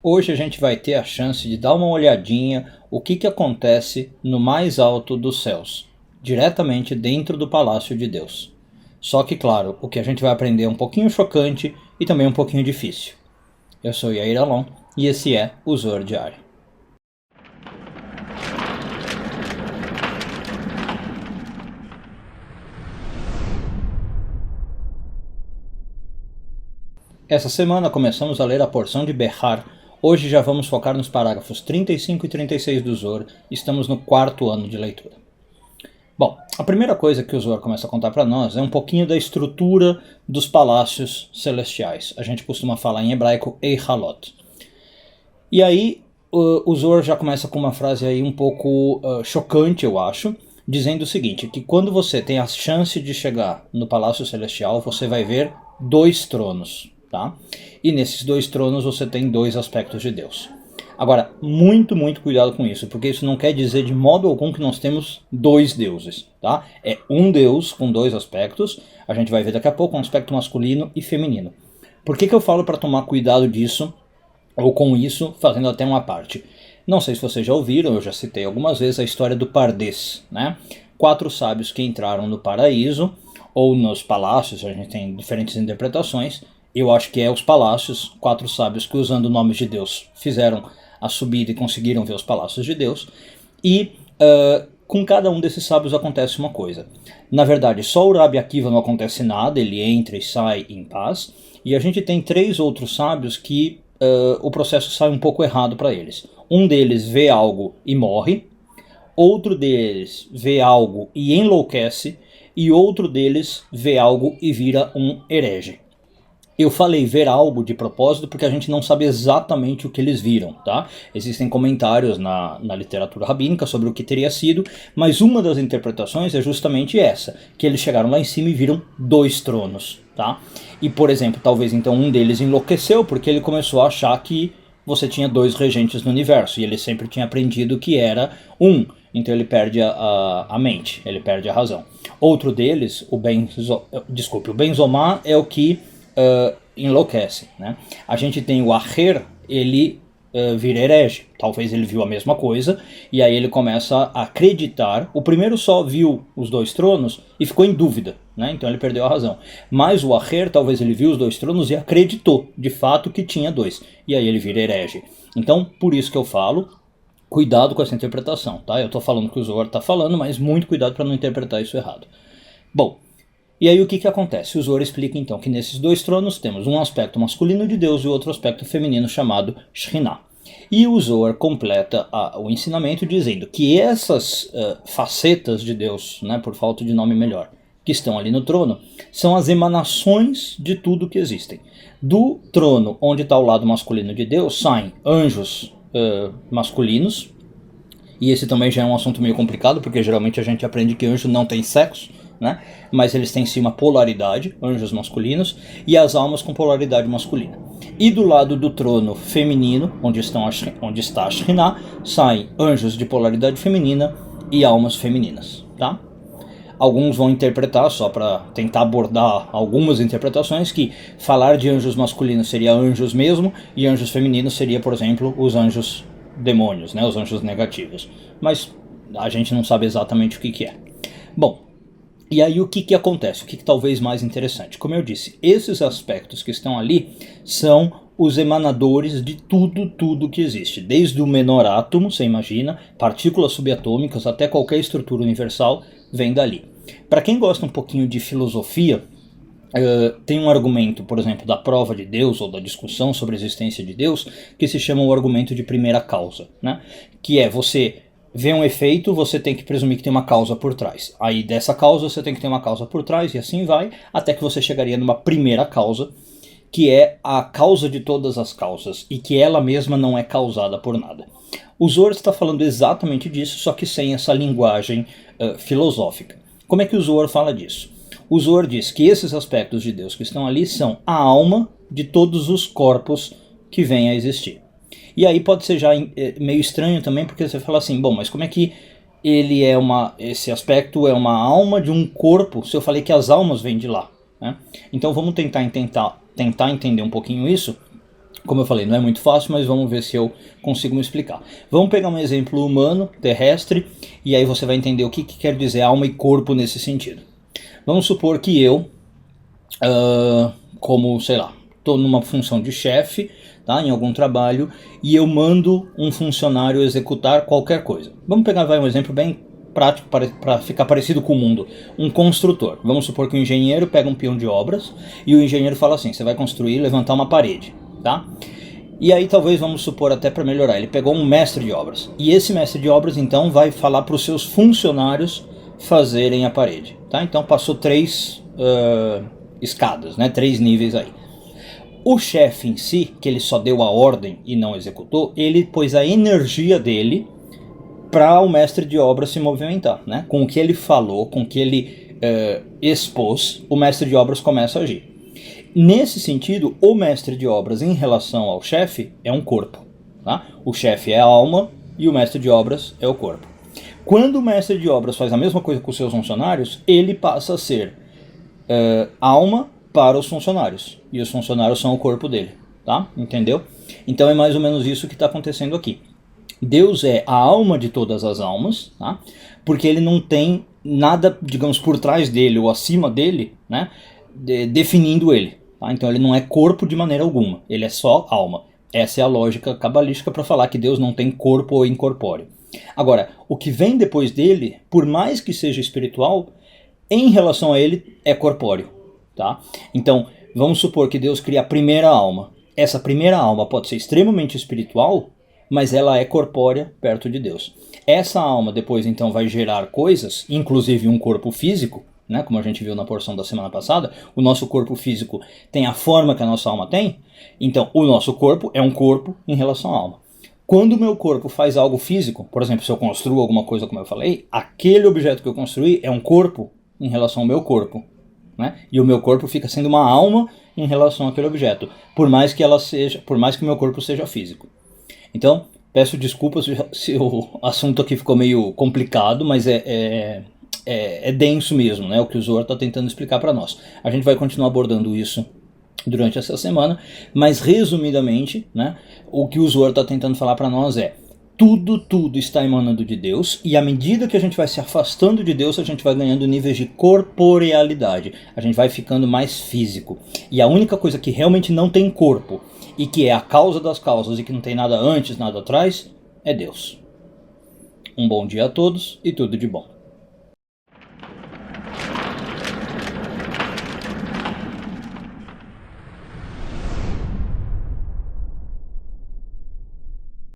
Hoje a gente vai ter a chance de dar uma olhadinha o que acontece no mais alto dos céus, diretamente dentro do Palácio de Deus. Só que, claro, o que a gente vai aprender é um pouquinho chocante e também um pouquinho difícil. Eu sou Yair Alon e esse é o Zoar Diário. Essa semana começamos a ler a porção de Behar. Hoje já vamos focar nos parágrafos 35 e 36 do Zohar. Estamos no quarto ano de leitura. Bom, a primeira coisa que o Zohar começa a contar para nós é um pouquinho da estrutura dos palácios celestiais. A gente costuma falar em hebraico Eihalot. E aí o Zohar já começa com uma frase aí um pouco chocante, eu acho, dizendo o seguinte, que quando você tem a chance de chegar no Palácio Celestial, você vai ver dois tronos, tá? E nesses dois tronos você tem dois aspectos de Deus. Agora, muito cuidado com isso, porque isso não quer dizer de modo algum que nós temos dois deuses, tá? É um Deus com dois aspectos, a gente vai ver daqui a pouco um aspecto masculino e feminino. Por que eu falo para tomar cuidado disso, ou com isso, fazendo até uma parte? Não sei se vocês já ouviram, eu já citei algumas vezes a história do Pardês, né? 4 sábios que entraram no paraíso, ou nos palácios, a gente tem diferentes interpretações. Eu acho que é os palácios, 4 sábios que usando o nome de Deus fizeram a subida e conseguiram ver os palácios de Deus. E com cada um desses sábios acontece uma coisa. Na verdade, só o Rabi Akiva não acontece nada, ele entra e sai em paz. E a gente tem 3 outros sábios que o processo sai um pouco errado para eles. Um deles vê algo e morre, outro deles vê algo e enlouquece, e outro deles vê algo e vira um herege. Eu falei ver algo de propósito porque a gente não sabe exatamente o que eles viram, tá? Existem comentários na literatura rabínica sobre o que teria sido, mas uma das interpretações é justamente essa, que eles chegaram lá em cima e viram 2 tronos, tá? E, por exemplo, talvez então um deles enlouqueceu porque ele começou a achar que você tinha 2 regentes no universo, e ele sempre tinha aprendido que era um, então ele perde a mente, ele perde a razão. Outro deles, o Benzomar é o que enlouquece, né? A gente tem o Aher, ele vira herege. Talvez ele viu a mesma coisa e aí ele começa a acreditar. O primeiro só viu os 2 tronos e ficou em dúvida, né? Então ele perdeu a razão. Mas o Aher, talvez ele viu os 2 tronos e acreditou de fato que tinha 2. E aí ele vira herege. Então, por isso que eu falo, cuidado com essa interpretação, tá? Eu tô falando o que o Zohar tá falando, mas muito cuidado para não interpretar isso errado. Bom, e aí o que acontece? O Zohar explica então que nesses 2 tronos temos um aspecto masculino de Deus e outro aspecto feminino chamado Shekhinah. E o Zohar completa o ensinamento dizendo que essas facetas de Deus, né, por falta de nome melhor, que estão ali no trono, são as emanações de tudo que existem. Do trono onde está o lado masculino de Deus saem anjos masculinos, e esse também já é um assunto meio complicado, porque geralmente a gente aprende que anjo não tem sexo, né? Mas eles têm sim uma polaridade, anjos masculinos, e as almas com polaridade masculina. E do lado do trono feminino, onde está a Shekhinah, saem anjos de polaridade feminina e almas femininas, tá? Alguns vão interpretar, só para tentar abordar algumas interpretações, que falar de anjos masculinos seria anjos mesmo, e anjos femininos seria, por exemplo, os anjos demônios, né, os anjos negativos. Mas a gente não sabe exatamente o que é. Bom, e aí o que acontece? O que talvez mais interessante? Como eu disse, esses aspectos que estão ali são os emanadores de tudo que existe. Desde o menor átomo, você imagina, partículas subatômicas, até qualquer estrutura universal vem dali. Para quem gosta um pouquinho de filosofia, tem um argumento, por exemplo, da prova de Deus ou da discussão sobre a existência de Deus, que se chama o argumento de primeira causa, né? Que é você vê um efeito, você tem que presumir que tem uma causa por trás. Aí dessa causa você tem que ter uma causa por trás e assim vai, até que você chegaria numa primeira causa, que é a causa de todas as causas e que ela mesma não é causada por nada. O Zohar está falando exatamente disso, só que sem essa linguagem filosófica. Como é que o Zohar fala disso? O Zohar diz que esses aspectos de Deus que estão ali são a alma de todos os corpos que vêm a existir. E aí pode ser já meio estranho também, porque você fala assim, bom, mas como é que esse aspecto é uma alma de um corpo, se eu falei que as almas vêm de lá, né? Então vamos tentar entender um pouquinho isso. Como eu falei, não é muito fácil, mas vamos ver se eu consigo me explicar. Vamos pegar um exemplo humano, terrestre, e aí você vai entender o que quer dizer alma e corpo nesse sentido. Vamos supor que eu, como, sei lá, estou numa função de chefe, tá, em algum trabalho, e eu mando um funcionário executar qualquer coisa. Vamos pegar um exemplo bem prático para ficar parecido com o mundo. Um construtor. Vamos supor que o engenheiro pega um peão de obras e o engenheiro fala assim: você vai construir, levantar uma parede, tá? E aí talvez, vamos supor, até para melhorar, ele pegou um mestre de obras. E esse mestre de obras então vai falar para os seus funcionários fazerem a parede, tá? Então passou 3 escadas, né? 3 níveis aí. O chefe em si, que ele só deu a ordem e não executou, ele pôs a energia dele para o mestre de obras se movimentar, né? Com o que ele falou, com o que ele expôs, o mestre de obras começa a agir. Nesse sentido, o mestre de obras em relação ao chefe é um corpo, tá? O chefe é a alma e o mestre de obras é o corpo. Quando o mestre de obras faz a mesma coisa com os seus funcionários, ele passa a ser alma para os funcionários, e os funcionários são o corpo dele, tá? Entendeu? Então é mais ou menos isso que está acontecendo aqui. Deus é a alma de todas as almas, tá? Porque ele não tem nada, digamos, por trás dele ou acima dele, né, definindo ele. Tá? Então ele não é corpo de maneira alguma, ele é só alma. Essa é a lógica cabalística para falar que Deus não tem corpo ou incorpóreo. Agora, o que vem depois dele, por mais que seja espiritual, em relação a ele é corpóreo. Tá? Então, vamos supor que Deus cria a primeira alma. Essa primeira alma pode ser extremamente espiritual, mas ela é corpórea perto de Deus. Essa alma depois então vai gerar coisas, inclusive um corpo físico, né, como a gente viu na porção da semana passada. O nosso corpo físico tem a forma que a nossa alma tem, então o nosso corpo é um corpo em relação à alma. Quando o meu corpo faz algo físico, por exemplo, se eu construo alguma coisa como eu falei, aquele objeto que eu construí é um corpo em relação ao meu corpo, né? E o meu corpo fica sendo uma alma em relação àquele objeto, por mais que o meu corpo seja físico. Então, peço desculpas se o assunto aqui ficou meio complicado, mas é denso mesmo, né? O que o Zohar está tentando explicar para nós. A gente vai continuar abordando isso durante essa semana, mas resumidamente, né, o que o Zohar está tentando falar para nós é: tudo está emanando de Deus, e à medida que a gente vai se afastando de Deus, a gente vai ganhando níveis de corporealidade, a gente vai ficando mais físico. E a única coisa que realmente não tem corpo, e que é a causa das causas, e que não tem nada antes, nada atrás, é Deus. Um bom dia a todos e tudo de bom.